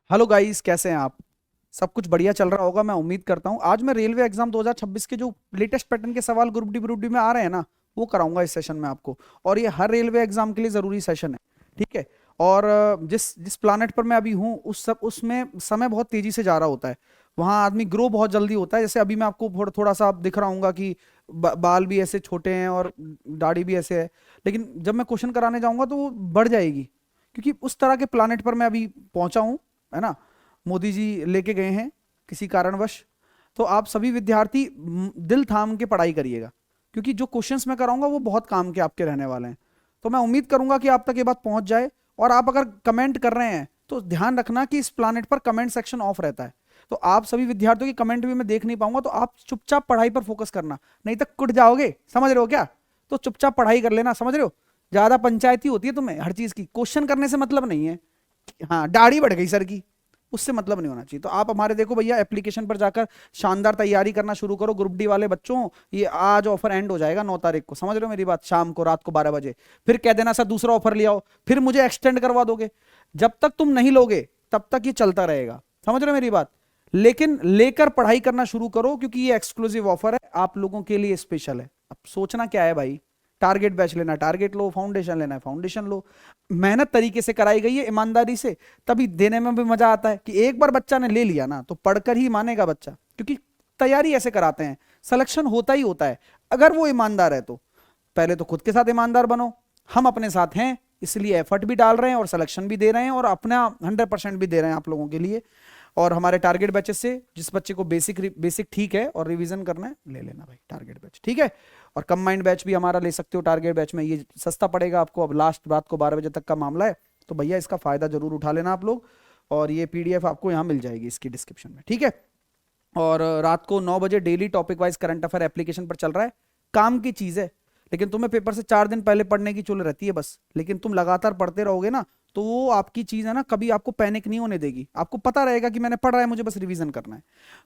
Hello guys, कैसे हैं आप। सब कुछ बढ़िया चल रहा होगा, मैं उम्मीद करता हूँ। आज मैं रेलवे एग्जाम 2026 के जो लेटेस्ट पैटर्न के सवाल ग्रुप डी में आ रहे हैं ना, वो कराऊंगा इस सेशन में आपको। और ये हर रेलवे एग्जाम के लिए ज़रूरी सेशन है, ठीक है। और जिस जिस प्लानट पर मैं अभी हूँ उसमें समय बहुत तेजी से जा रहा होता है। वहाँ आदमी ग्रो बहुत जल्दी होता है। जैसे अभी मैं आपको थोड़ा थोड़ा सा दिख रहा हूँ कि बाल भी ऐसे छोटे हैं और दाढ़ी भी ऐसे है। लेकिन जब मैं क्वेश्चन कराने जाऊंगा तो वो बढ़ जाएगी, क्योंकि उस तरह के प्लानट पर मैं अभी पहुंचा हूँ, है ना। मोदी जी लेके गए हैं किसी कारणवश। तो आप सभी विद्यार्थी दिल थाम के पढ़ाई करिएगा, क्योंकि जो क्वेश्चंस मैं कराऊंगा वो बहुत काम के आपके रहने वाले हैं। तो मैं उम्मीद करूंगा कि आप तक ये बात पहुंच जाए। और आप अगर कमेंट कर रहे हैं तो ध्यान रखना कि इस प्लानेट पर कमेंट सेक्शन ऑफ रहता है। तो आप सभी विद्यार्थियों की कमेंट भी मैं देख नहीं पाऊंगा, तो आप चुपचाप पढ़ाई पर फोकस करना, नहीं तो कुट जाओगे। समझ रहे हो क्या। तो चुपचाप पढ़ाई कर लेना, समझ रहे हो। ज्यादा पंचायती होती है तुम्हें हर चीज की, क्वेश्चन करने से मतलब नहीं है। हाँ, दाढ़ी बढ़ गई सर की, उससे मतलब नहीं होना चाहिए। तो आप हमारे देखो भैया, एप्लीकेशन पर जाकर शानदार तैयारी करना शुरू करो ग्रुप डी वाले बच्चों। ये आज ऑफर एंड हो जाएगा 9 तारीख को, समझ रहे हो मेरी बात। शाम को, रात को 12 बजे फिर कह देना सर दूसरा ऑफर ले आओ, फिर मुझे एक्सटेंड करवा दोगे। जब तक तुम नहीं लोगे तब तक ये चलता रहेगा, समझ रहे हो मेरी बात। लेकिन लेकर पढ़ाई करना शुरू करो, क्योंकि ये एक्सक्लूसिव ऑफर है, आप लोगों के लिए स्पेशल है। अब सोचना क्या है भाई, टारगेट बैच लेना टारगेट लो, फाउंडेशन लेना है फाउंडेशन लो। मेहनत तरीके से कराई गई है, ईमानदारी से, तभी देने में भी मजा आता है। कि एक बार बच्चा ने ले लिया ना तो पढ़कर ही मानेगा बच्चा, क्योंकि तैयारी ऐसे कराते हैं, सिलेक्शन होता ही होता है अगर वो ईमानदार है तो। पहले तो खुद के साथ ईमानदार बनो। हम अपने साथ हैं, इसलिए एफर्ट भी डाल रहे हैं और सिलेक्शन भी दे रहे हैं और अपना 100% भी दे रहे हैं आप लोगों के लिए। और हमारे टारगेट बैचेस से जिस बच्चे को बेसिक बेसिक ठीक है और रिवीजन करना है, ले लेना भाई टारगेट बैच, ठीक है। और कंबाइंड बैच भी हमारा ले सकते हो टारगेट बैच में, ये सस्ता पड़ेगा आपको। अब लास्ट रात को 12 बजे तक का मामला है, तो भैया इसका फायदा जरूर उठा लेना आप लोग। और ये पीडीएफ आपको यहाँ मिल जाएगी इसकी डिस्क्रिप्शन में, ठीक है। और रात को 9 बजे daily topic wise current affair application पर चल रहा है। काम की चीज है, लेकिन तुम्हें पेपर से 4 दिन पहले पढ़ने की चुल रहती है बस। लेकिन तुम लगातार पढ़ते रहोगे ना, तो वो आपकी चीज है ना, कभी आपको पैनिक नहीं होने देगी। आपको पता रहेगा कि मैंने पढ़ा है, मुझे बस रिवीजन करना है।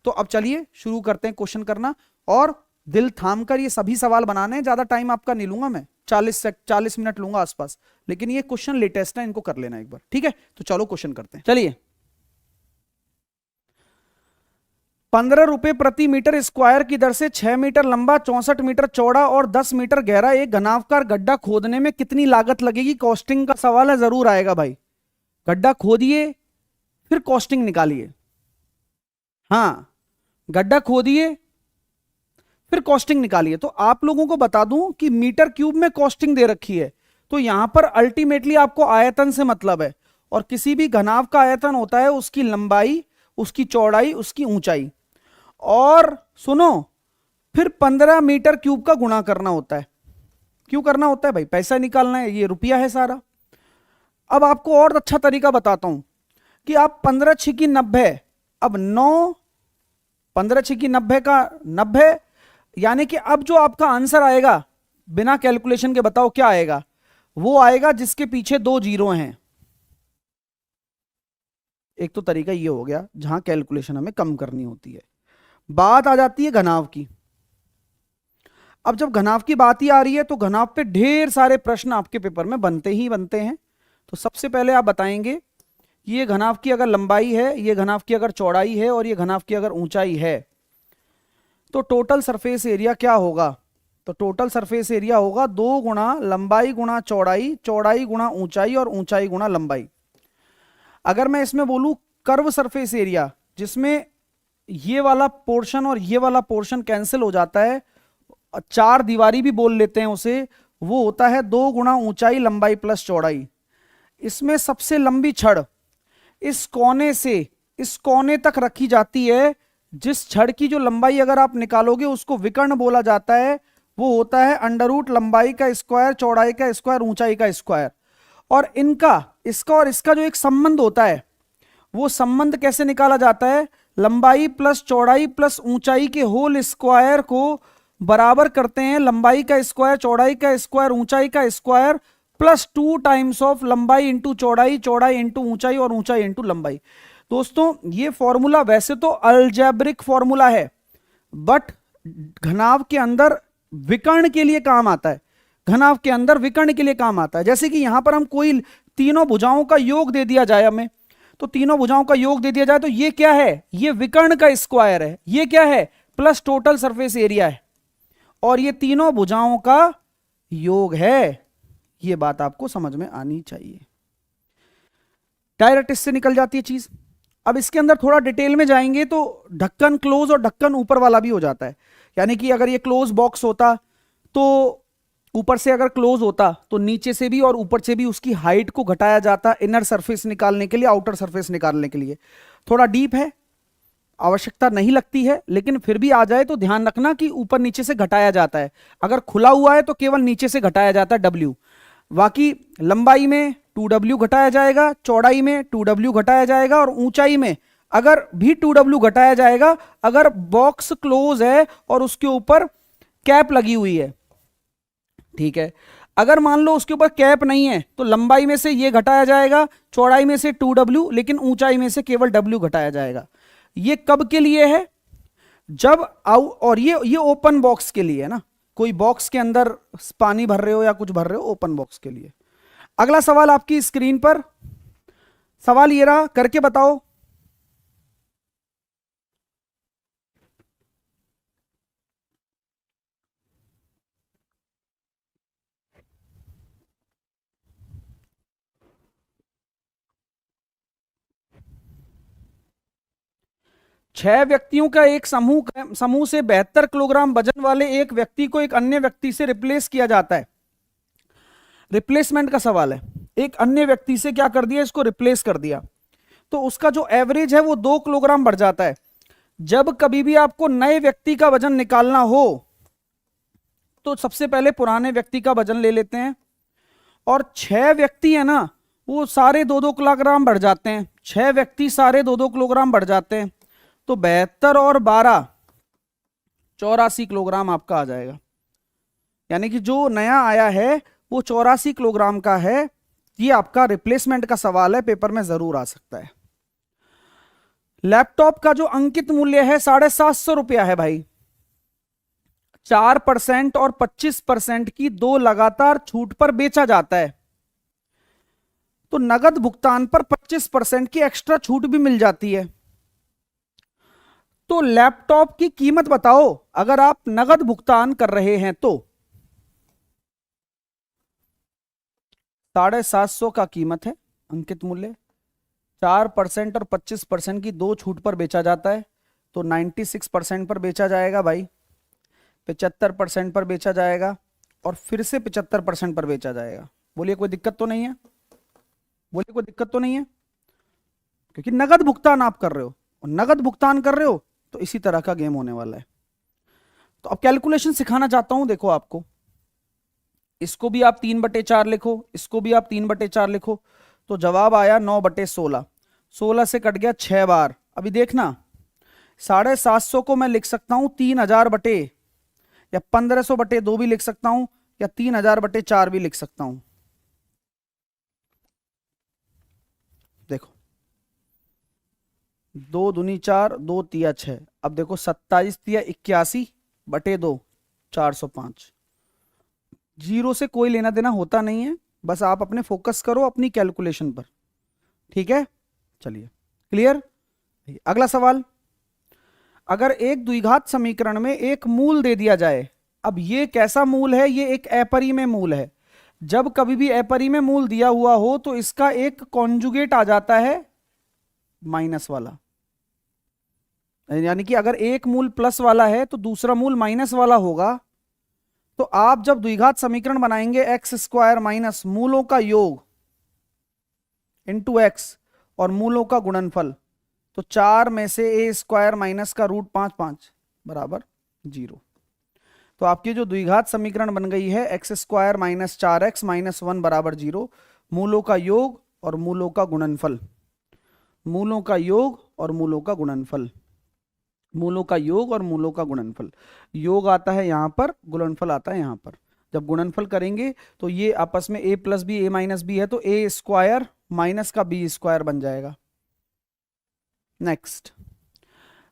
तो अब चलिए शुरू करते हैं क्वेश्चन करना। और दिल थाम कर ये सभी सवाल बनाने हैं, ज्यादा टाइम आपका नहीं लूंगा मैं, 40 मिनट लूंगा आसपास। लेकिन ये क्वेश्चन लेटेस्ट है, इनको कर लेना एक बार, ठीक है। तो चलो क्वेश्चन करते हैं, चलिए। 15 रुपए प्रति मीटर स्क्वायर की दर से 6 मीटर लंबा, 64 मीटर चौड़ा और 10 मीटर गहरा एक घनावकार गड्ढा खोदने में कितनी लागत लगेगी। कॉस्टिंग का सवाल है, जरूर आएगा भाई। गड्ढा खोदिए फिर कॉस्टिंग निकालिए। हाँ, गड्ढा खोदिए फिर कॉस्टिंग निकालिए। तो आप लोगों को बता दूं कि मीटर क्यूब में कॉस्टिंग दे रखी है, तो यहां पर अल्टीमेटली आपको आयतन से मतलब है। और किसी भी घनाभ का आयतन होता है उसकी लंबाई, उसकी चौड़ाई, उसकी ऊंचाई। और सुनो, फिर 15 मीटर क्यूब का गुणा करना होता है। क्यों करना होता है भाई, पैसा निकालना है, ये रुपया है सारा। अब आपको और अच्छा तरीका बताता हूं कि आप 15 6 की 90, अब 9, 15 6 की 90 का 90, यानी कि अब जो आपका आंसर आएगा बिना कैलकुलेशन के, बताओ क्या आएगा। वो आएगा जिसके पीछे 2 जीरो हैं। एक तो तरीका ये हो गया जहां कैलकुलेशन हमें कम करनी होती है। बात आ जाती है घनाभ की। अब जब घनाभ की बात ही आ रही है तो घनाभ पे ढेर सारे प्रश्न आपके पेपर में बनते ही बनते हैं। तो सबसे पहले आप बताएंगे कि ये घनाभ की अगर लंबाई है, ये घनाभ की अगर चौड़ाई है और ये घनाभ की अगर ऊंचाई है, तो टोटल सरफेस एरिया क्या होगा। तो टोटल सरफेस एरिया होगा 2 गुणा लंबाई गुणा चौड़ाई, चौड़ाई गुणा ऊंचाई और ऊंचाई गुणा लंबाई। अगर मैं इसमें बोलूं कर्व सरफेस एरिया, जिसमें ये वाला पोर्शन और ये वाला पोर्शन कैंसिल हो जाता है, चार दीवारी भी बोल लेते हैं उसे, वो होता है 2 गुणा ऊंचाई लंबाई प्लस चौड़ाई। इसमें सबसे लंबी छड़ इस कोने से इस कोने तक रखी जाती है। जिस छड़ की जो लंबाई अगर आप निकालोगे उसको विकर्ण बोला जाता है। वो होता है अंडर रूट लंबाई का स्क्वायर, चौड़ाई का स्क्वायर, ऊंचाई का स्क्वायर। और इनका, इसका और इसका जो एक संबंध होता है, वो संबंध कैसे निकाला जाता है। लंबाई प्लस चौड़ाई प्लस ऊंचाई के होल स्क्वायर को बराबर करते हैं लंबाई का स्क्वायर, चौड़ाई का स्क्वायर, ऊंचाई का स्क्वायर प्लस 2 टाइम्स ऑफ लंबाई इंटू चौड़ाई, चौड़ाई इंटू ऊंचाई और ऊंचाई इंटू लंबाई। दोस्तों ये फॉर्मूला वैसे तो अलजेब्रिक फॉर्मूला है, बट घनाभ के अंदर विकर्ण के लिए काम आता है। घनाभ के अंदर विकर्ण के लिए काम आता है। जैसे कि यहां पर हम कोई तीनों भुजाओं का योग दे दिया जाए हमें, तो तीनों भुजाओं का योग दे दिया जाए तो ये क्या है, ये विकर्ण का स्क्वायर है, ये क्या है प्लस टोटल सरफेस एरिया है, और ये तीनों भुजाओं का योग है। ये बात आपको समझ में आनी चाहिए। डायरेक्ट इससे निकल जाती है चीज। अब इसके अंदर थोड़ा डिटेल में जाएंगे तो ढक्कन क्लोज और ढक्कन ऊपर वाला भी हो जाता है। यानी कि अगर ये क्लोज बॉक्स होता तो ऊपर से अगर क्लोज होता तो नीचे से भी और ऊपर से भी उसकी हाइट को घटाया जाता इनर सरफेस निकालने के लिए, आउटर सरफेस निकालने के लिए। थोड़ा डीप है, आवश्यकता नहीं लगती है, लेकिन फिर भी आ जाए तो ध्यान रखना कि ऊपर नीचे से घटाया जाता है। अगर खुला हुआ है तो केवल नीचे से घटाया जाता है W, बाकी लंबाई में 2W घटाया जाएगा, चौड़ाई में 2W घटाया जाएगा, और ऊंचाई में अगर भी 2W घटाया जाएगा अगर बॉक्स क्लोज है और उसके ऊपर कैप लगी हुई है। ठीक है, अगर मान लो उसके ऊपर कैप नहीं है तो लंबाई में से ये घटाया जाएगा, चौड़ाई में से 2W, लेकिन ऊंचाई में से केवल W घटाया जाएगा। ये कब के लिए है, जब और ये ओपन बॉक्स के लिए है ना, कोई बॉक्स के अंदर पानी भर रहे हो या कुछ भर रहे हो, ओपन बॉक्स के लिए। अगला सवाल आपकी स्क्रीन पर, सवाल ये रहा, करके बताओ। छह व्यक्तियों का एक समूह से 72 किलोग्राम वजन वाले एक व्यक्ति को एक अन्य व्यक्ति से रिप्लेस किया जाता है। रिप्लेसमेंट का सवाल है, एक अन्य व्यक्ति से क्या कर दिया, इसको रिप्लेस कर दिया, तो उसका जो एवरेज है वो 2 किलोग्राम बढ़ जाता है। जब कभी भी आपको नए व्यक्ति का वजन निकालना हो तो सबसे पहले पुराने व्यक्ति का वजन ले लेते हैं, और 6 व्यक्ति है ना वो सारे 2-2 किलोग्राम बढ़ जाते हैं, 6 व्यक्ति सारे 2-2 किलोग्राम बढ़ जाते हैं, तो 72 और 12 84 किलोग्राम आपका आ जाएगा। यानी कि जो नया आया है वो 84 किलोग्राम का है। ये आपका रिप्लेसमेंट का सवाल है, पेपर में जरूर आ सकता है। लैपटॉप का जो अंकित मूल्य है 750 रुपया है भाई। 4% और 25% की दो लगातार छूट पर बेचा जाता है, तो नगद भुगतान पर 25% की एक्स्ट्रा छूट भी मिल जाती है। तो लैपटॉप की कीमत बताओ अगर आप नगद भुगतान कर रहे हैं तो। 750 का कीमत है अंकित मूल्य, 4% और 25% की दो छूट पर बेचा जाता है, तो 96% पर बेचा जाएगा भाई, 75% पर बेचा जाएगा, और फिर से 75% पर बेचा जाएगा। बोलिए कोई दिक्कत तो नहीं है, बोलिए कोई दिक्कत तो नहीं है, क्योंकि नगद भुगतान आप कर रहे हो, और नगद भुगतान कर रहे हो तो इसी तरह का गेम होने वाला है। तो अब कैलकुलेशन सिखाना चाहता हूं, देखो आपको, इसको भी आप 3/4 लिखो, इसको भी आप 3/4 लिखो, तो जवाब आया 9/16। 16 से कट गया 6 बार। अभी देखना, 750 को मैं लिख सकता हूं 3000 बटे, या 1500/2 भी लिख सकता हूं, या 3000/4 भी लिख सकता हूं। देखो 2 दूनी 4, 2 तिया 6, अब देखो 27 तिया 81/2, 405। जीरो से कोई लेना देना होता नहीं है, बस आप अपने फोकस करो अपनी कैलकुलेशन पर, ठीक है। चलिए क्लियर। अगला सवाल, अगर एक द्विघात समीकरण में एक मूल दे दिया जाए, अब ये कैसा मूल है, ये एक अपरिमेय मूल है। जब कभी भी अपरिमेय मूल दिया हुआ हो तो इसका एक कॉन्जुगेट आ जाता है माइनस वाला, यानी कि अगर एक मूल प्लस वाला है तो दूसरा मूल माइनस वाला होगा। तो आप जब द्विघात समीकरण बनाएंगे x² माइनस मूलों का योग इंटू x और मूलों का गुणनफल, तो 4 में से a² माइनस का रूट 5 बराबर 0। तो आपकी जो द्विघात समीकरण बन गई है x² माइनस 4x माइनस 1 बराबर 0, मूलों का योग और मूलों का गुणनफल, मूलों का योग और मूलों का गुणनफल, मूलों का योग और मूलों का गुणनफल। योग आता है यहां पर, गुणनफल आता है यहां पर। जब गुणनफल करेंगे तो ये आपस में a plus B a minus B है, तो a² माइनस का b² बन जाएगा। नेक्स्ट,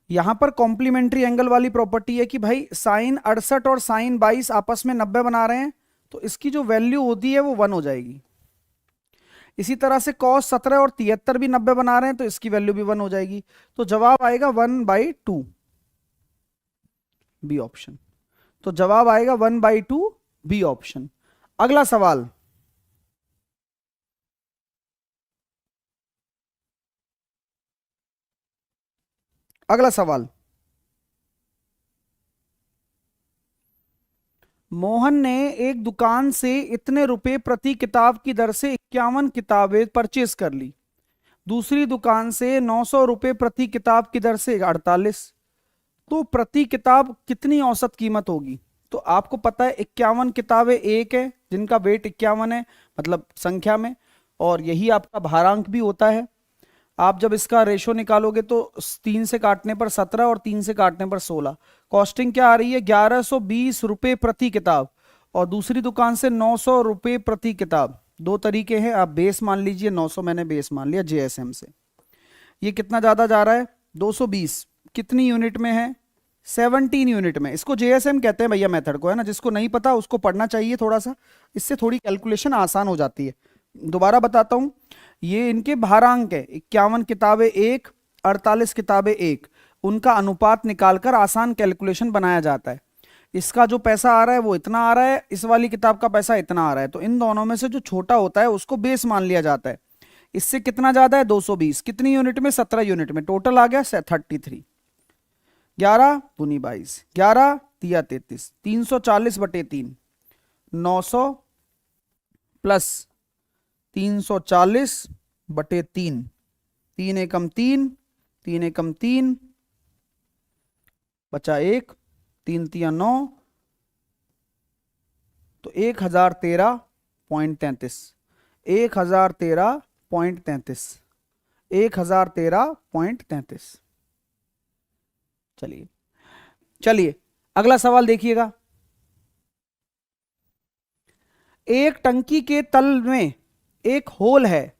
यहां पर कॉम्प्लीमेंट्री एंगल वाली प्रॉपर्टी है कि भाई साइन 68 और साइन 22 आपस में 90 बना रहे हैं, तो इसकी जो वैल्यू होती है वो 1 हो जाएगी। इसी तरह से cos 17 और 73 भी 90 बना रहे हैं, तो इसकी वैल्यू भी 1 हो जाएगी। तो जवाब आएगा 1/2, बी ऑप्शन। तो जवाब आएगा 1/2, बी ऑप्शन। अगला सवाल, अगला सवाल, मोहन ने एक दुकान से इतने रुपए प्रति किताब की दर से 51 किताबें परचेस कर ली। दूसरी दुकान से 900 रुपए प्रति किताब की दर से 48। तो प्रति किताब कितनी औसत कीमत होगी? तो आपको पता है 51 किताबें एक है, जिनका वेट 51 है, मतलब संख्या में, और यही आपका भारांक भी होता है। आप जब इसका रेशो निकालोगे तो 3 से काटने पर 17 और 3 से काटने पर 16। कॉस्टिंग क्या आ रही है? 1120 रुपए प्रति किताब, और दूसरी दुकान से 900 रुपए प्रति किताब। दो तरीके हैं, आप बेस मान लीजिए, 900 मैंने बेस मान लिया जेएसएम से। ये कितना ज्यादा जा रहा है? 220। कितनी यूनिट में है? 17 यूनिट में। इसको जेएसएम कहते हैं भैया मेथड को, है ना। जिसको नहीं पता उसको पढ़ना चाहिए थोड़ा सा, इससे थोड़ी कैलकुलेशन आसान हो जाती है। दोबारा बताता हूं, ये इनके भारांक है, 51 किताबें एक, 48 किताबें एक, उनका अनुपात निकालकर आसान कैलकुलेशन बनाया जाता है। इसका जो पैसा आ रहा है वो इतना आ रहा है, इस वाली किताब का पैसा इतना आ रहा है, तो इन दोनों में से जो छोटा होता है उसको बेस मान लिया जाता है। इससे कितना ज्यादा है? 220। कितनी यूनिट में? 17 यूनिट में। टोटल आ गया 33। 11 दूनी 22, 11 तिया 33, 340/3, 900 प्लस 340/3, 3 एकम 3, 3 एकम 3, बचा 1, 3 तिया 9, तो 1013.33, 1013.33, 1013.33। चलिए चलिए अगला सवाल देखिएगा। एक टंकी के तल में एक होल है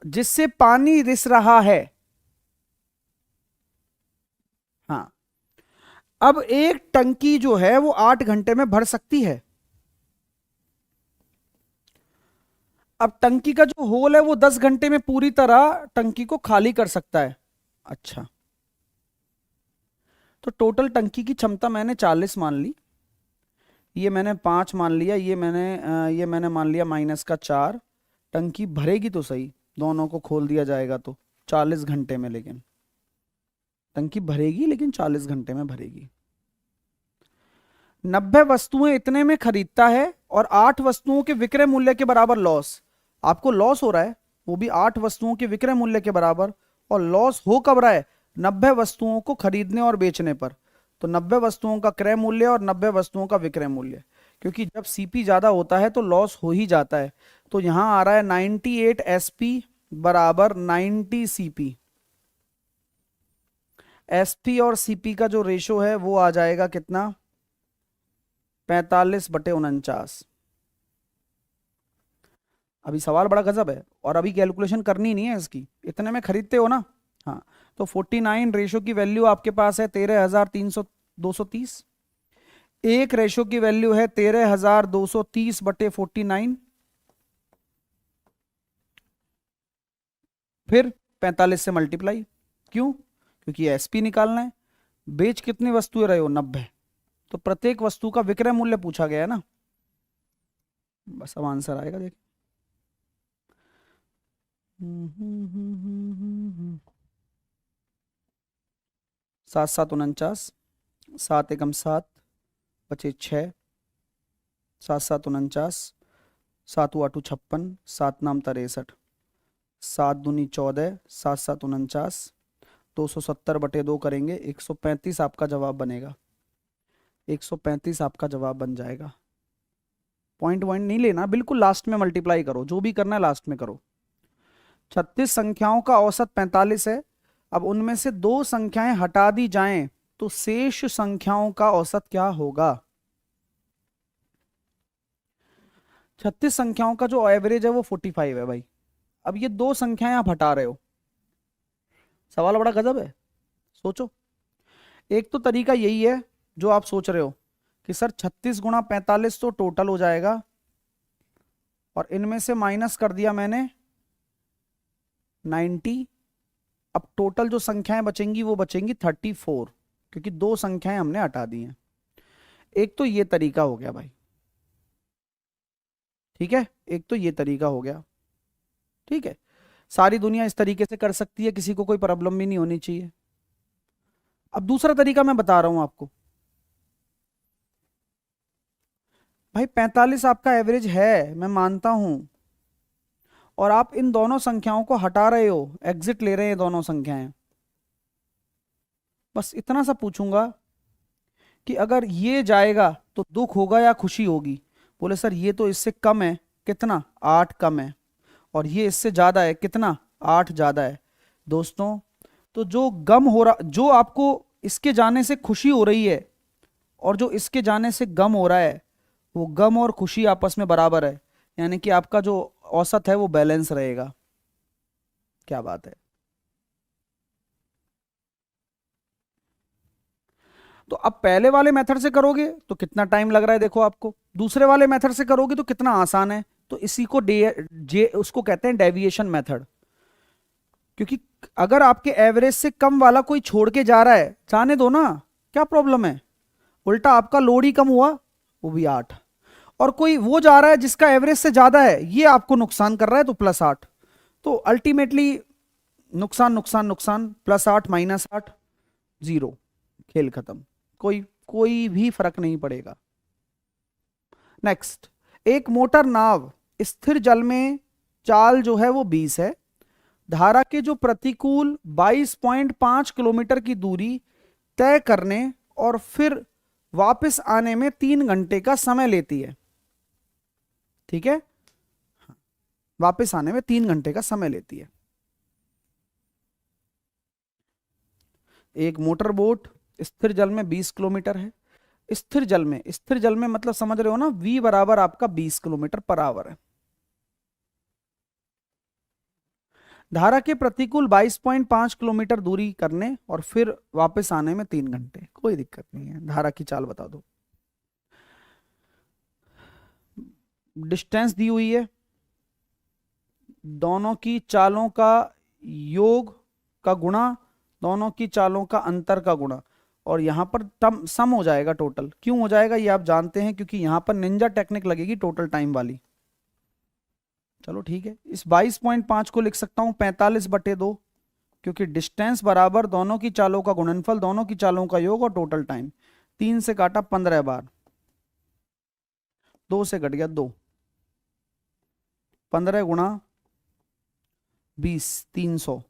जिससे पानी रिस रहा है। हाँ, अब एक टंकी जो है वो 8 घंटे में भर सकती है। अब टंकी का जो होल है वो 10 घंटे में पूरी तरह टंकी को खाली कर सकता है। अच्छा, तो टोटल टंकी की क्षमता मैंने 40 मान ली, ये मैंने 5 मान लिया, ये मैंने मान लिया -4। टंकी भरेगी तो सही, दोनों को खोल दिया जाएगा तो 40 घंटे में, लेकिन टंकी भरेगी, लेकिन 40 घंटे में भरेगी। 90 वस्तुएं इतने में खरीदता है और 8 वस्तुओं के विक्रय मूल्य के बराबर लॉस। आपको लॉस हो रहा है, वो भी 8 वस्तुओं के विक्रय मूल्य के बराबर। और लॉस हो कब रहा है? 90 वस्तुओं को खरीदने और बेचने पर। तो 90 वस्तुओं का क्रय मूल्य और 90 वस्तुओं का विक्रय मूल्य, क्योंकि जब सीपी ज्यादा होता है तो लॉस हो ही जाता है। तो यहां आ रहा है 98 एसपी बराबर 90 सीपी। एसपी और सीपी का जो रेशो है वो आ जाएगा कितना? 45/49। अभी सवाल बड़ा गजब है, और अभी कैलकुलेशन करनी नहीं है इसकी, इतने में खरीदते हो ना। हाँ, तो 49 रेशो की वैल्यू आपके पास है 13,230। एक रेशो की वैल्यू है 13,230/49। फिर 45 से मल्टीप्लाई। क्यों? क्योंकि एसपी निकालना है। बेच कितनी वस्तुएं रहे हो? 90। तो प्रत्येक वस्तु का विक्रय मूल्य पूछा गया है ना, बस अब आंसर आएगा। देखिए, 7/7 49, 7 एकम 7, बचे 6, 7/7 49, 7 × 8 = 56, 7 नाम 63, 7 दूनी 14, 7/7 49, 270/2 करेंगे, 135 आपका जवाब बनेगा। 135 आपका जवाब बन जाएगा। पॉइंट नहीं लेना, बिल्कुल लास्ट में मल्टीप्लाई करो, जो भी करना है लास्ट में करो। 36 संख्याओं का औसत 45 है। अब उनमें से 2 संख्याएं हटा दी जाएं तो शेष संख्याओं का औसत क्या होगा? 36 संख्याओं का जो एवरेज है वो 45 है भाई। अब ये 2 संख्याएं आप हटा रहे हो, सवाल बड़ा गजब है, सोचो। एक तो तरीका यही है जो आप सोच रहे हो कि सर 36 × 45 तो टोटल हो जाएगा, और इनमें से माइनस कर दिया मैंने 90। अब टोटल जो संख्याएं बचेंगी वो बचेंगी 34, क्योंकि दो संख्याएं हमने हटा दी हैं। एक तो ये तरीका हो गया भाई, ठीक है, एक तो ये तरीका हो गया, ठीक है। सारी दुनिया इस तरीके से कर सकती है, किसी को कोई प्रॉब्लम भी नहीं होनी चाहिए। अब दूसरा तरीका मैं बता रहा हूं आपको। भाई 45 आपका एवरेज है, मैं मानता हूं, और आप इन दोनों संख्याओं को हटा रहे हो, एग्जिट ले रहे हैं दोनों संख्याएं। बस इतना सा पूछूंगा कि अगर ये जाएगा तो दुख होगा या खुशी होगी? बोले सर ये तो इससे कम है, कितना? 8 कम है, और ये इससे ज्यादा है, कितना? 8 ज्यादा है। दोस्तों, तो जो गम हो रहा, जो आपको इसके जाने से खुशी हो रही है और जो इसके जाने से गम हो रहा है, वो गम और खुशी आपस में बराबर है, यानी कि आपका जो औसत है वो बैलेंस रहेगा। क्या बात है। तो अब पहले वाले मेथड से करोगे तो कितना टाइम लग रहा है देखो आपको, दूसरे वाले मेथड से करोगे तो कितना आसान है। तो इसी को उसको कहते हैं डेविएशन मेथड। क्योंकि अगर आपके एवरेज से कम वाला कोई छोड़ के जा रहा है, जाने दो ना, क्या प्रॉब्लम है, उल्टा आपका लोड ही कम हुआ, वो भी 8। और कोई वो जा रहा है जिसका एवरेज से ज्यादा है, ये आपको नुकसान कर रहा है, तो +8। तो अल्टीमेटली नुकसान नुकसान नुकसान, +8 -8 0, खेल खत्म, कोई कोई भी फर्क नहीं पड़ेगा। नेक्स्ट, एक मोटर नाव स्थिर जल में, चाल जो है वो 20 है, धारा के जो प्रतिकूल 22.5 किलोमीटर की दूरी तय करने और फिर वापस आने में 3 घंटे का समय लेती है, ठीक है, वापस आने में 3 घंटे का समय लेती है। एक मोटर बोट स्थिर जल में 20 किलोमीटर है, स्थिर जल में, स्थिर जल में मतलब समझ रहे हो ना, v बराबर आपका 20 किलोमीटर पर आवर है। धारा के प्रतिकूल 22.5 किलोमीटर दूरी करने और फिर वापस आने में 3 घंटे, कोई दिक्कत नहीं है। धारा की चाल बता दो। डिस्टेंस दी हुई है, दोनों की चालों का योग का गुणा, दोनों की चालों का अंतर का गुणा, और यहां पर सम हो जाएगा टोटल। क्यों हो जाएगा ये आप जानते हैं, क्योंकि यहां पर निंजा टेक्निक लगेगी टोटल टाइम वाली। चलो ठीक है, इस 22.5 को लिख सकता हूं 45/2, क्योंकि डिस्टेंस बराबर दोनों की चालों का गुणनफल, दोनों की चालों का योग और टोटल टाइम। 3 से काटा 15 बार, 2 से कट गया 2, 15 गुणा 20 300,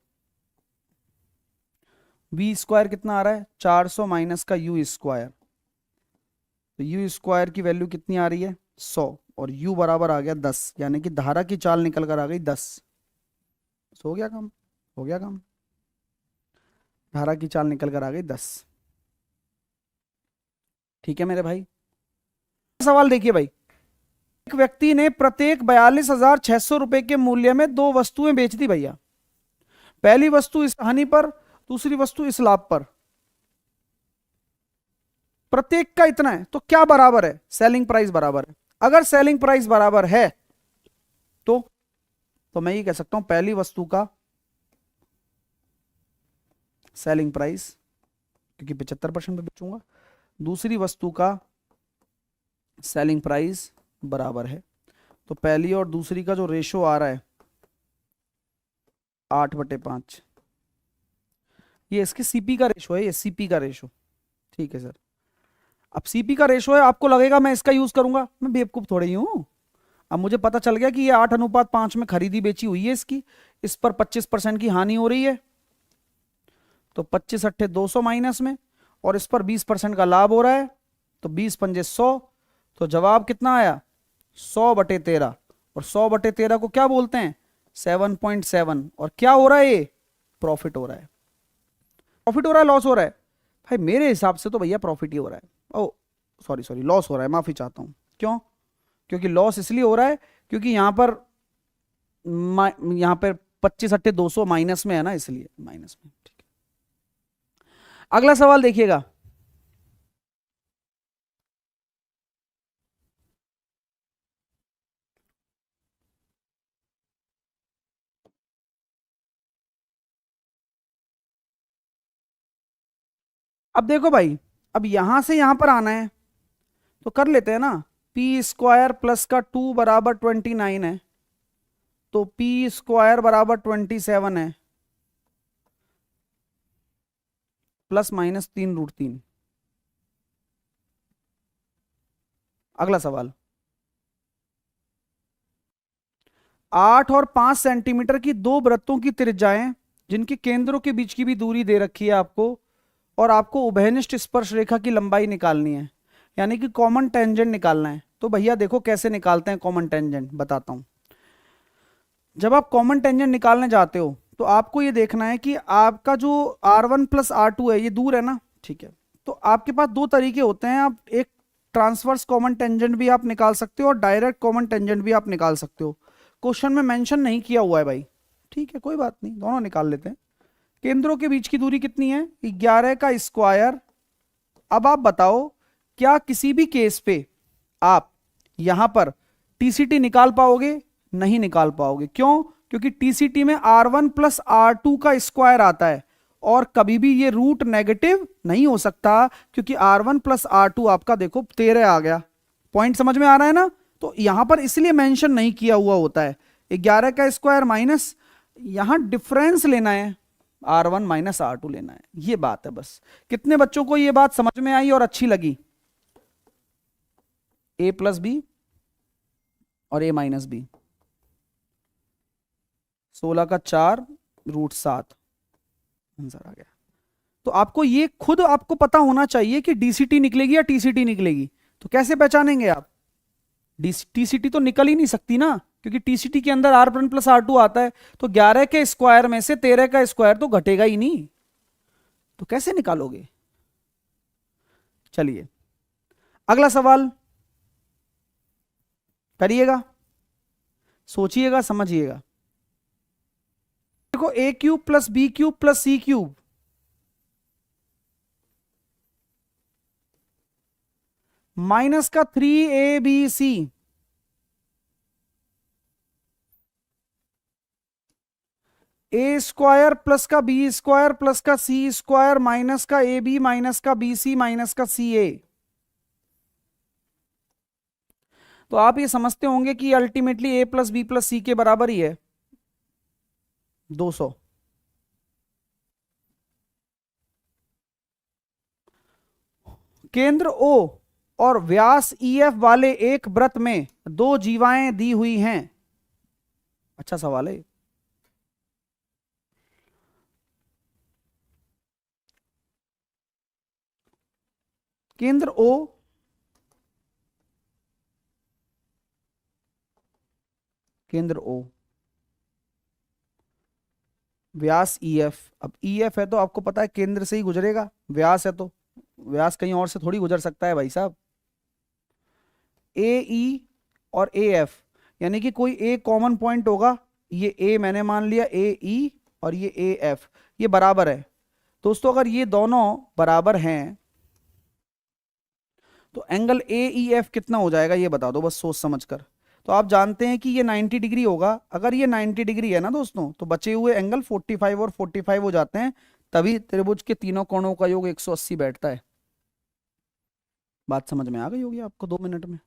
वी स्क्वायर कितना आ रहा है? 400 माइनस का यू स्क्वायर, तो यू स्क्वायर की वैल्यू कितनी आ रही है? 100, और u बराबर आ गया 10, यानी कि धारा की चाल निकल कर आ गई 10। हो गया काम, हो गया काम, धारा की चाल निकल कर आ गई 10। ठीक है मेरे भाई, सवाल देखिए भाई। एक व्यक्ति ने प्रत्येक 42,600 रुपए के मूल्य में 2 वस्तुएं बेच दी भैया। पहली वस्तु इस हानि पर, दूसरी वस्तु इस लाभ पर, प्रत्येक का इतना है, तो क्या बराबर है? सेलिंग प्राइस बराबर है। अगर सेलिंग प्राइस बराबर है तो मैं ये कह सकता हूं पहली वस्तु का सेलिंग प्राइस, क्योंकि 75% पे बेचूंगा, दूसरी वस्तु का सेलिंग प्राइस बराबर है। तो पहली और दूसरी का जो रेशो आ रहा है 8/5, ये इसके सीपी का रेशो है, ये सीपी का रेशो, ठीक है सर। अब सीपी का रेशो है, आपको लगेगा मैं इसका यूज करूंगा, मैं बेवकूफ थोड़ी ही हूं। अब मुझे पता चल गया कि ये 8:5 में खरीदी बेची हुई है इसकी, इस पर 25% की हानि हो रही है, तो 25 अट्ठे 200 माइनस में, और इस पर 20% का लाभ हो रहा है, तो 20 पंजे 100, तो जवाब कितना आया? 100/13, और 100/13 को क्या बोलते हैं? 7.7। और क्या हो रहा है? ये प्रॉफिट हो रहा है। प्रॉफिट हो रहा है, लॉस हो रहा है? भाई मेरे हिसाब से तो भैया प्रॉफिट ही हो रहा है। ओ सॉरी सॉरी, लॉस हो रहा है, माफी चाहता हूं। क्यों? क्योंकि लॉस इसलिए हो रहा है क्योंकि यहां पर 25 अट्ठे 200 माइनस में है ना, इसलिए माइनस में। ठीक है, अगला सवाल देखिएगा। अब देखो भाई, अब यहां से यहां पर आना है तो कर लेते हैं ना। पी स्क्वायर प्लस का 2 बराबर 29 है, तो पी स्क्वायर बराबर 27 है, प्लस माइनस 3√3। अगला सवाल, 8 और 5 सेंटीमीटर की दो वृत्तों की त्रिज्याएं जिनके केंद्रों के बीच की भी दूरी दे रखी है आपको, और आपको उभयनिष्ठ स्पर्श रेखा की लंबाई निकालनी है, यानी कि कॉमन टेंजेंट निकालना है। तो भैया देखो कैसे निकालते हैं कॉमन टेंजेंट, बताता हूं। जब आप कॉमन टेंजेंट निकालने जाते हो तो आपको ये देखना है कि आपका जो R1 प्लस R2 है ये दूर है ना, ठीक है। तो आपके पास दो तरीके होते हैं, आप एक ट्रांसवर्स कॉमन टेंजेंट भी आप निकाल सकते हो और डायरेक्ट कॉमन टेंजेंट भी आप निकाल सकते हो। क्वेश्चन में मेंशन नहीं किया हुआ है भाई, ठीक है कोई बात नहीं, दोनों निकाल लेते हैं। केंद्रों के बीच की दूरी कितनी है, 11 का स्क्वायर। अब आप बताओ क्या किसी भी केस पे आप यहां पर टीसीटी निकाल पाओगे? नहीं निकाल पाओगे। क्यों? क्योंकि टीसीटी में R1 प्लस R2 का स्क्वायर आता है और कभी भी ये रूट नेगेटिव नहीं हो सकता, क्योंकि R1 प्लस R2 आपका देखो 13 आ गया। पॉइंट समझ में आ रहा है ना? तो यहां पर इसलिए मेंशन नहीं किया हुआ होता है। 11 का स्क्वायर माइनस, यहां डिफरेंस लेना है, R1 माइनस R2 लेना है, ये बात है बस। कितने बच्चों को ये बात समझ में आई और अच्छी लगी? A प्लस बी और A माइनस बी, 16 का 4√7 आंसर आ गया। तो आपको ये खुद आपको पता होना चाहिए कि डीसीटी निकलेगी या टीसीटी निकलेगी। तो कैसे पहचानेंगे आप? टीसीटी तो निकल ही नहीं सकती ना, क्योंकि टीसीटी के अंदर R1 प्लस R2 आता है। तो 11 के स्क्वायर में से 13 का स्क्वायर तो घटेगा ही नहीं, तो कैसे निकालोगे? चलिए अगला सवाल करिएगा, सोचिएगा, समझिएगा। देखो A³ plus B³ plus C³ minus का 3ABC, ए स्क्वायर प्लस का बी स्क्वायर प्लस का सी स्क्वायर माइनस का AB माइनस का BC माइनस का CA। तो आप ये समझते होंगे कि ultimately A plus B plus C के बराबर ही है 200। केंद्र O और व्यास EF वाले एक वृत्त में दो जीवाएं दी हुई हैं। अच्छा सवाल है। केंद्र O केंद्र O व्यास EF। अब EF है तो आपको पता है केंद्र से ही गुजरेगा, व्यास है तो व्यास कहीं और से थोड़ी गुजर सकता है भाई साहब। AE और AF यानी कि कोई एक कॉमन पॉइंट होगा, ये A मैंने मान लिया AE और ये AF, ये बराबर है। दोस्तों अगर ये दोनों बराबर हैं तो एंगल AEF कितना हो जाएगा ये बता दो बस सोच समझकर। तो आप जानते हैं कि ये 90 डिग्री होगा। अगर ये 90 डिग्री है ना दोस्तों, तो बचे हुए एंगल 45 और 45 हो जाते हैं, तभी त्रिभुज के तीनों कोणों का योग 180 बैठता है। बात समझ में आ गई होगी आपको 2 मिनट में।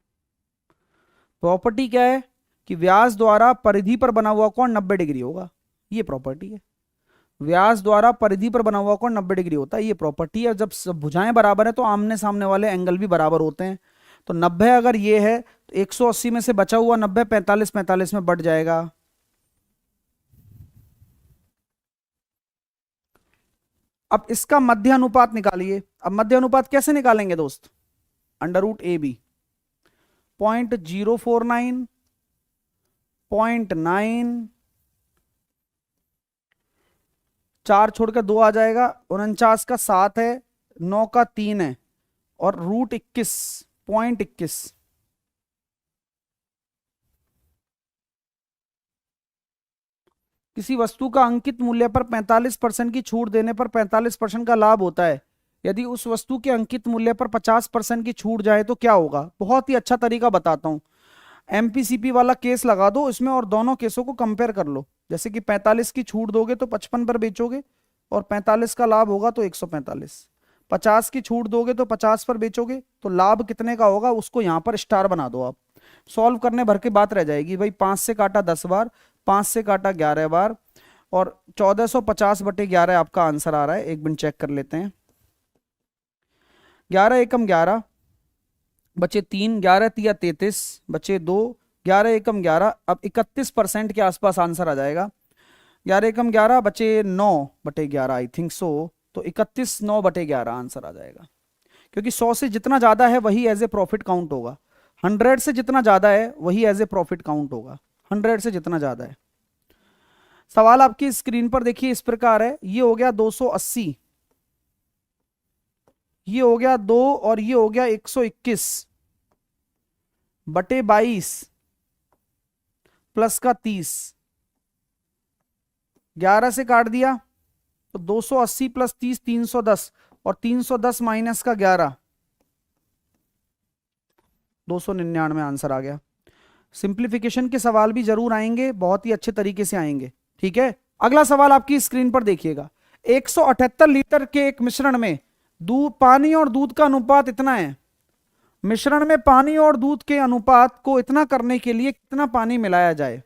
प्रॉपर्टी क्या है कि व्यास द्वारा परिधि पर बना हुआ कोण 90 डिग्री होगा, ये प्रॉपर्टी है। व्यास द्वारा परिधि पर बना हुआ कोण 90 डिग्री होता है, ये प्रॉपर्टी है। जब सब भुजाएं बराबर है तो आमने सामने वाले एंगल भी बराबर होते हैं। तो 90 अगर ये है तो 180 में से बचा हुआ 90 45 45 में बढ़ जाएगा। अब इसका मध्य अनुपात निकालिए। अब मध्य अनुपात कैसे निकालेंगे दोस्त? √AB 0.049 0.9, 4 छोड़कर 2 आ जाएगा, 49 का 7 है, 9 का 3 है और √21 0.21। किसी वस्तु का अंकित मूल्य पर 45% की छूट देने पर 45% का लाभ होता है। यदि उस वस्तु के अंकित मूल्य पर 50% की छूट जाए तो क्या होगा? बहुत ही अच्छा तरीका बताता हूं। एमपीसीपी वाला केस लगा दो इसमें और दोनों केसों को कंपेयर कर लो। जैसे कि 45 की छूट दोगे तो 55 पर बेचोगे और 45 का लाभ होगा तो 145। 50 की छूट दोगे तो 50 पर बेचोगे, तो लाभ कितने का होगा उसको यहां पर स्टार बना दो आप। सॉल्व करने भर के बात रह जाएगी भाई। 5 से काटा 10 बार, 5 से काटा 11 बार, और 1450/11 आपका आंसर आ रहा है। एक मिनट चेक कर लेते हैं। 11 एकम 11, बचे 3, 11 तिया 33, बचे 2, 11 एकम 11। अब 31% के आसपास आंसर आ जाएगा। 11 एकम 11, बचे 9/11 आई थिंक सो। तो 31 9/11 आंसर आ जाएगा, क्योंकि 100 से जितना ज्यादा है वही एज ए प्रॉफिट काउंट होगा। 100 से जितना ज्यादा है वही एज ए प्रॉफिट काउंट होगा, 100 से जितना ज्यादा है। सवाल आपकी स्क्रीन पर देखिए इस प्रकार है। ये हो गया 280, ये हो गया 2, और ये हो गया 121/22 प्लस का 30। 11 से काट दिया तो 280 प्लस 30 310, और 310 माइनस का 11 299 आंसर आ गया। सिंप्लीफिकेशन के सवाल भी जरूर आएंगे, बहुत ही अच्छे तरीके से आएंगे। ठीक है, अगला सवाल आपकी स्क्रीन पर देखिएगा। 178 लीटर के एक मिश्रण में दूध, पानी और दूध का अनुपात इतना है। मिश्रण में पानी और दूध के अनुपात को इतना करने के लिए कितना पानी मिलाया जाए?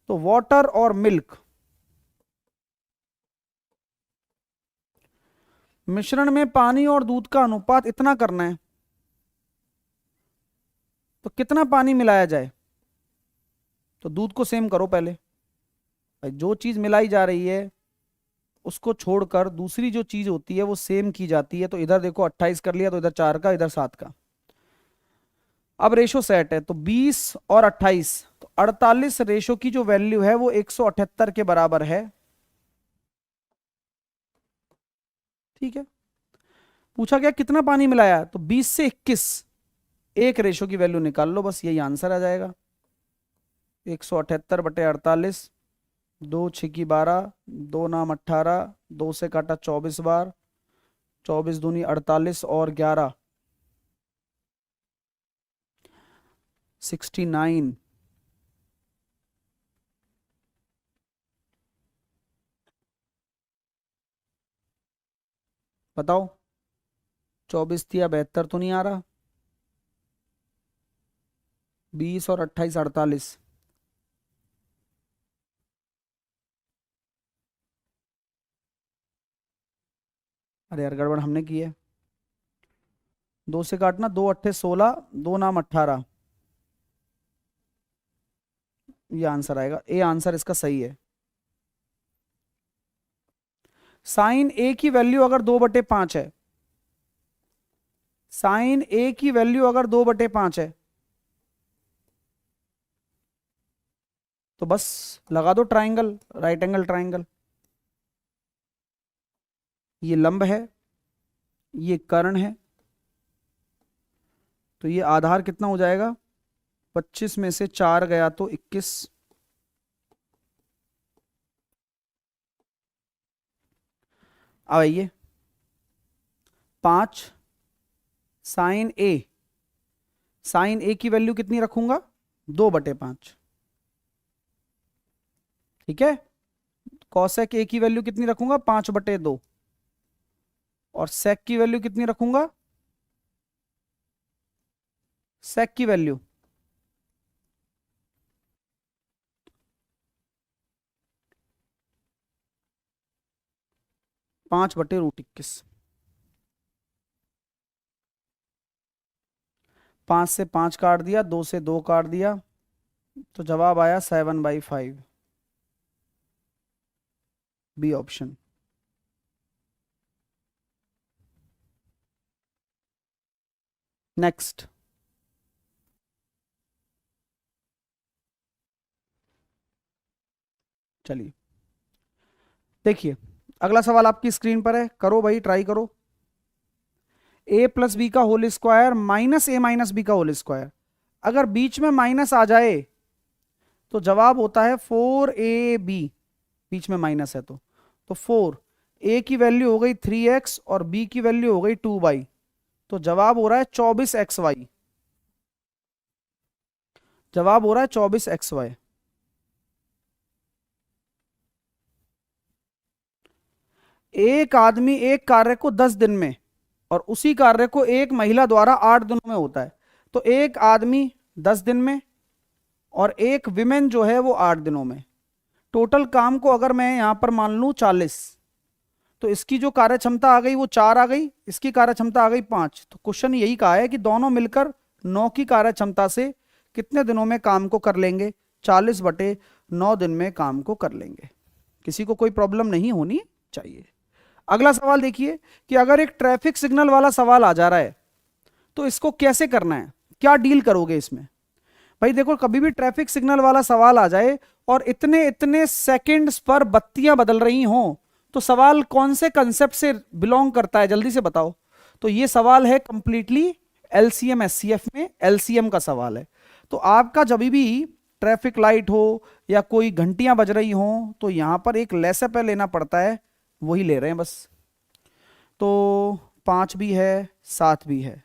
तो वाटर और मिल्क, मिश्रण में पानी और दूध का अनुपात इतना करना है, तो कितना पानी मिलाया जाए? तो दूध को सेम करो पहले भाई, जो चीज मिलाई जा रही है उसको छोड़कर दूसरी जो चीज होती है वो सेम की जाती है। तो इधर देखो 28 कर लिया, तो इधर 4 का, इधर 7 का। अब रेशो सेट है, तो 20 और 28, तो 48 रेशो की जो वैल्यू है वो 178 के बराबर है। ठीक है, पूछा गया कितना पानी मिलाया, तो 20 से 21, एक रेशो की वैल्यू निकाल लो, बस यही आंसर आ जाएगा। 178/48, 2 6 12, 2 नाम 18, 2 से काटा 24 बार, 24 दूनी 48 और 11 69। बताओ 24 तिया 72 तो नहीं आ रहा, 20 और 28 48। अरे यार गड़बड़ हमने की है। 2 से काटना, 2 अट्ठे 16, 2 नाम 18, ये आंसर आएगा। ए आंसर इसका सही है। साइन ए की वैल्यू अगर 2/5 है, साइन ए की वैल्यू अगर 2/5 है, तो बस लगा दो ट्राइंगल, राइट एंगल ट्राइंगल। ये लंब है, ये कर्ण है, तो ये आधार कितना हो जाएगा? 25 में से 4 गया तो 21। अब आइए 5 साइन ए, साइन ए की वैल्यू कितनी रखूंगा? 2/5। ठीक है, कॉसेक ए की वैल्यू कितनी रखूंगा? 5/2। और सेक की वैल्यू कितनी रखूंगा? सेक की वैल्यू 5/√21। 5 से 5 काट दिया, 2 से 2 काट दिया, तो जवाब आया 7/5, बी ऑप्शन। नेक्स्ट, चलिए देखिए अगला सवाल आपकी स्क्रीन पर है, करो भाई, ट्राई करो। a प्लस बी का होल स्क्वायर माइनस ए माइनस बी का होल स्क्वायर, अगर बीच में माइनस आ जाए तो जवाब होता है 4ab, बीच में माइनस है तो 4, a की वैल्यू हो गई 3x और b की वैल्यू हो गई 2y, तो जवाब हो रहा है 24xy। जवाब हो रहा है 24xy। एक आदमी एक कार्य को 10 दिन में और उसी कार्य को एक महिला द्वारा 8 दिनों में होता है। तो एक आदमी 10 दिन में और एक विमेन जो है वो 8 दिनों में। टोटल काम को अगर मैं यहां पर मान लूं 40, तो इसकी जो कार्य क्षमता आ गई वो 4 आ गई, इसकी कार्य क्षमता आ गई 5। तो क्वेश्चन यही कहा है कि दोनों मिलकर 9 की कार्य क्षमता से कितने दिनों में काम को कर लेंगे? 40/9 दिन में काम को कर लेंगे। किसी को कोई प्रॉब्लम नहीं होनी चाहिए। अगला सवाल देखिए कि अगर एक ट्रैफिक सिग्नल वाला सवाल आ जा रहा है तो इसको कैसे करना है, क्या डील करोगे इसमें? भाई देखो, कभी भी ट्रैफिक सिग्नल वाला सवाल आ जाए और इतने इतने सेकंड्स पर बत्तियां बदल रही हों, तो सवाल कौन से कंसेप्ट से बिलोंग करता है, जल्दी से बताओ। तो ये सवाल है कंप्लीटली एलसीएम एससीएफ में एलसीएम का सवाल है। तो आपका जब भी ट्रैफिक लाइट हो या कोई घंटियां बज रही हो तो यहां पर एक लेसेपे लेना पड़ता है, वही ले रहे हैं बस। तो 5 भी है 7 भी है,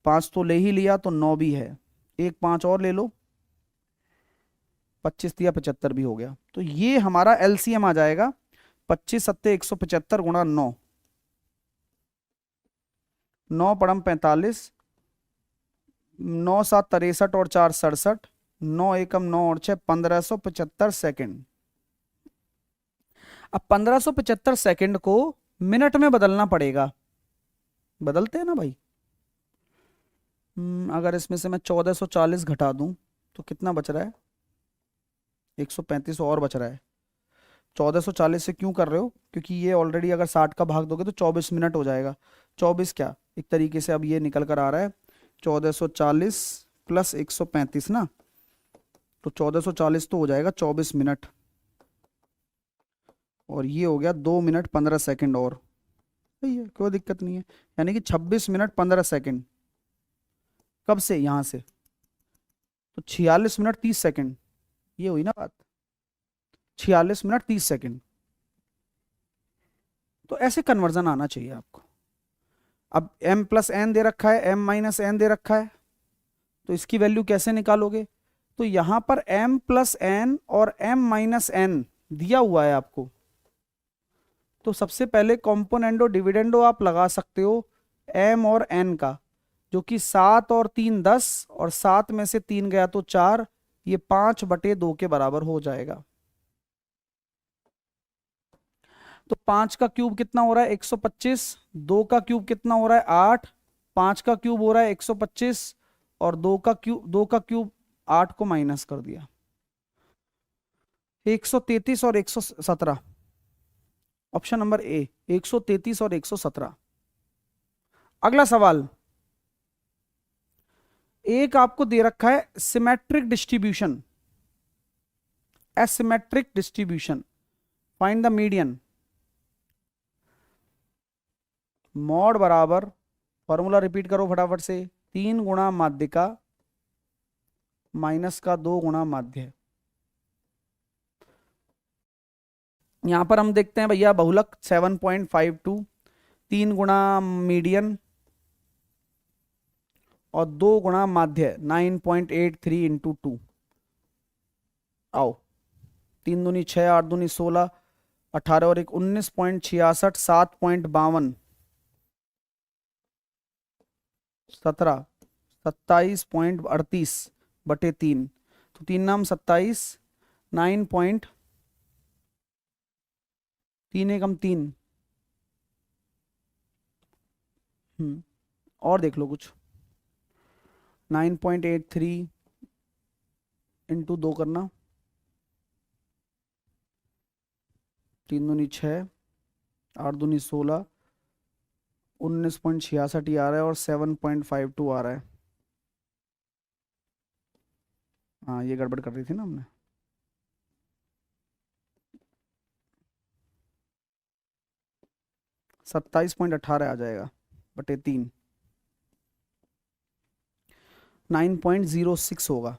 5 तो ले ही लिया तो 9 भी है, एक 5 और ले लो, 25 या 75 भी हो गया। तो ये हमारा एलसीएम आ जाएगा 25 सत्ते 175 गुणा 9, 9 पड़म 45, 9 7 63 और 4 67, 9 एकम 9 और 6 1575 सेकेंड। अब 1575 सेकेंड को मिनट में बदलना पड़ेगा। बदलते हैं ना भाई। अगर इसमें से मैं 1440 घटा दूं तो कितना बच रहा है? 135 और बच रहा है। 1440 से क्यों कर रहे हो? क्योंकि ये ऑलरेडी अगर 60 का भाग दोगे तो 24 मिनट हो जाएगा। 24 क्या, एक तरीके से अब ये निकल कर आ रहा है 1440 प्लस 135 ना, तो 1440 तो हो जाएगा 24 मिनट, और ये हो गया 2 मिनट 15 सेकंड और। सही है, कोई दिक्कत नहीं है। यानी कि 26 मिनट 15 सेकंड। कब से? यहां से। तो 46 मिनट 30 सेकंड, ये हुई ना बात, 46 मिनट 30 सेकंड। तो ऐसे कन्वर्जन आना चाहिए आपको। अब m प्लस एन दे रखा है, m माइनस एन दे रखा है, तो इसकी वैल्यू कैसे निकालोगे? तो यहां पर m प्लस एन और m माइनस एन दिया हुआ है आपको। तो सबसे पहले कॉम्पोनेंडो डिविडेंडो आप लगा सकते हो m और n का, जो कि 7 और 3 10, और 7 में से 3 गया तो 4, ये 5/2 के बराबर हो जाएगा। तो 5 का क्यूब कितना हो रहा है? 125। 2 का क्यूब कितना हो रहा है? 8। 5 का क्यूब हो रहा है 125, और 2 का क्यूब 8 को माइनस कर दिया, 133 और 117। ऑप्शन नंबर ए, 133 और 117। अगला सवाल, एक आपको दे रखा है symmetric distribution, asymmetric distribution, find the median. Mod बराबर, फॉर्मूला रिपीट करो फटाफट से, 3 गुणा माध्यिका माइनस का 2 गुणा माध्य। यहां पर हम देखते हैं भैया बहुलक 7.52, 3 गुणा मीडियन और 2 गुणा माध्य 9.83 इंटू 2। आओ, 3 दूनी 6, 8 दूनी 16, 18 और 1 19.66, 7.52, 17, 27.38/3, तो 3 नाम 27, 9.3 एकम 3। और देख लो कुछ, 9.83 इंटू 2 करना, 3 दूनी 6, 8 दूनी 16, 19.66 आ रहा है और 7.52 आ रहा है। हाँ, ये गड़बड़ कर रही थी ना हमने। $27.18 आ जाएगा बटे 3, 9.06 होगा।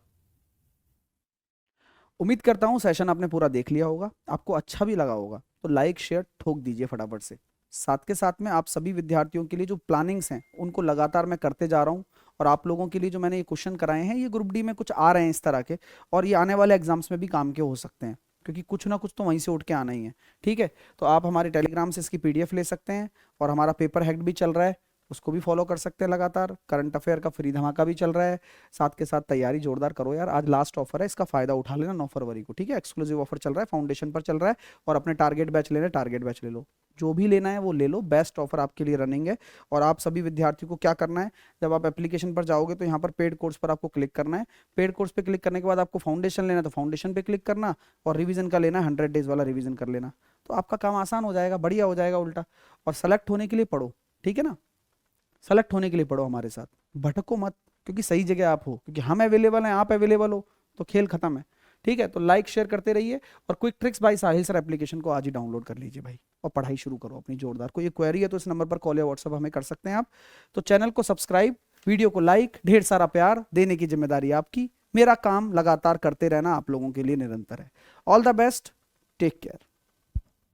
उम्मीद करता हूं सेशन आपने पूरा देख लिया होगा, आपको अच्छा भी लगा होगा। तो लाइक शेयर ठोक दीजिए फटाफट से। साथ के साथ में आप सभी विद्यार्थियों के लिए जो प्लानिंग्स हैं उनको लगातार मैं करते जा रहा हूं, और आप लोगों के लिए जो मैंने ये क्वेश्चन कराए हैं ये ग्रुप डी में कुछ आ रहे हैं इस तरह के, और ये आने वाले एग्जाम्स में भी काम के हो सकते हैं। क्योंकि कुछ ना कुछ तो वहीं से उठ के आना ही है। ठीक है, तो आप हमारे टेलीग्राम से इसकी पीडीएफ ले सकते हैं, और हमारा पेपर हैक्ड भी चल रहा है, उसको भी फॉलो कर सकते हैं लगातार। करंट अफेयर का फ्री धमाका भी चल रहा है, साथ के साथ तैयारी जोरदार करो यार। आज लास्ट ऑफर है, इसका फायदा उठा लेना 9 फरवरी को। ठीक है, एक्सक्लूसिव ऑफर चल रहा है, फाउंडेशन पर चल रहा है, और अपने टारगेट बैच लेना, टारगेट बैच ले लो, जो भी लेना है वो ले लो, बेस्ट ऑफर आपके लिए रनिंग है। और आप सभी विद्यार्थियों को क्या करना है, जब आप एप्लीकेशन पर जाओगे तो यहाँ पर पेड कोर्स पर आपको क्लिक करना है। पेड कोर्स पे क्लिक करने के बाद आपको फाउंडेशन लेना है तो फाउंडेशन पे क्लिक करना, और रिवीजन का लेना है 100 डेज वाला रिवीजन कर लेना, तो आपका काम आसान हो जाएगा, बढ़िया हो जाएगा उल्टा। और सेलेक्ट होने के लिए पढ़ो, ठीक है ना, सेलेक्ट होने के लिए पढ़ो हमारे साथ, भटको मत, क्योंकि सही जगह आप हो, क्योंकि हम अवेलेबल हैं, आप अवेलेबल हो, तो खेल खत्म है। ठीक है, तो लाइक शेयर करते रहिए, और क्विक ट्रिक्स बाय साहिल सर एप्लीकेशन को आज ही डाउनलोड कर लीजिए भाई, और पढ़ाई शुरू करो अपनी जोरदार। कोई क्वेरी है तो इस नंबर पर कॉल या व्हाट्सअप हमें कर सकते हैं आप। तो चैनल को सब्सक्राइब, वीडियो को लाइक, ढेर सारा प्यार देने की जिम्मेदारी आपकी, मेरा काम लगातार करते रहना आप लोगों के लिए निरंतर है। All the best, take care.